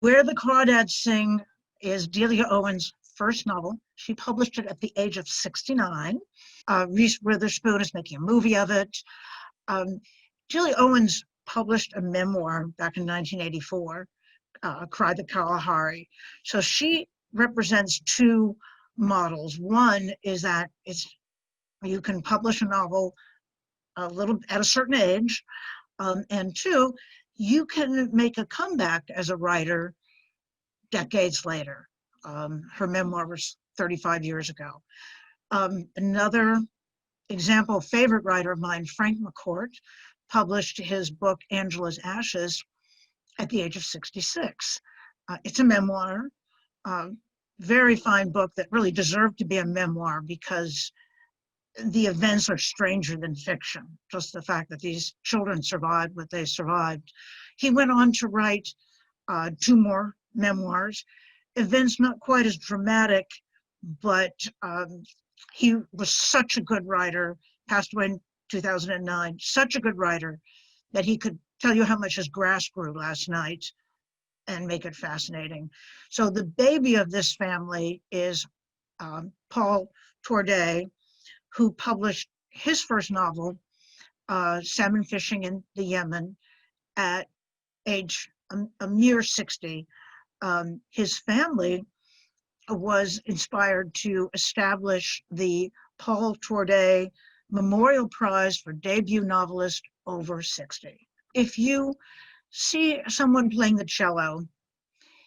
Where the Crawdads Sing is Delia Owens' first novel. She published it at the age of 69. Reese Witherspoon is making a movie of it. Delia Owens published a memoir back in 1984, Cry the Kalahari. So she represents two models. One is that you can publish a novel at a certain age, and two, you can make a comeback as a writer decades later. Her memoir was 35 years ago. Another example, favorite writer of mine, Frank McCourt, published his book Angela's Ashes at the age of 66. It's a memoir, very fine book that really deserved to be a memoir because the events are stranger than fiction. Just the fact that these children survived what they survived. He went on to write two more memoirs, events not quite as dramatic, but he was such a good writer, passed away in 2009, such a good writer that he could tell you how much his grass grew last night and make it fascinating. So the baby of this family is Paul Torday, who published his first novel, Salmon Fishing in the Yemen, at age a mere 60. His family was inspired to establish the Paul Torday Memorial Prize for debut novelist over 60. If you see someone playing the cello,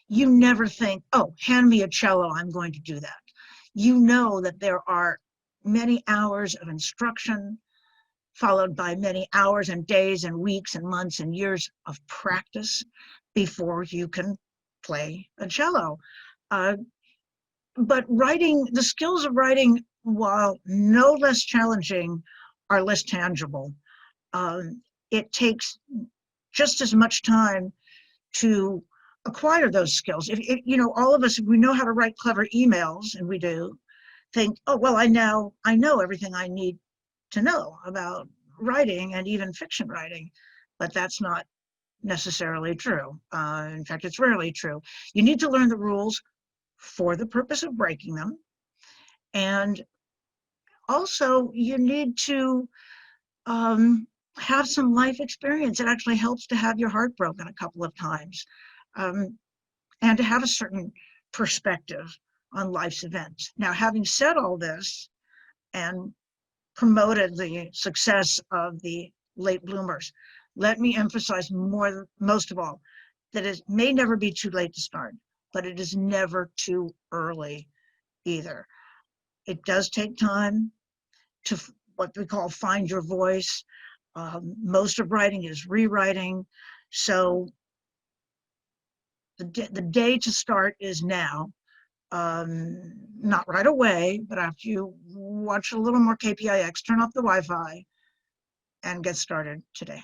you never think, oh, hand me a cello, I'm going to do that. You know that there are many hours of instruction, followed by many hours and days and weeks and months and years of practice before you can play a cello. But writing, the skills of writing, while no less challenging, are less tangible. It takes just as much time to acquire those skills. If all of us, if we know how to write clever emails, and we do, think, oh, well, I know everything I need to know about writing and even fiction writing, but that's not necessarily true. In fact, it's rarely true. You need to learn the rules for the purpose of breaking them. And also you need to have some life experience. It actually helps to have your heart broken a couple of times, and to have a certain perspective on life's events. Now, having said all this and promoted the success of the late bloomers, let me emphasize most of all, that it may never be too late to start, but it is never too early either. It does take time to what we call find your voice. Most of writing is rewriting. So the day to start is now. Not right away, but after you watch a little more KPIX, turn off the Wi-Fi and get started today.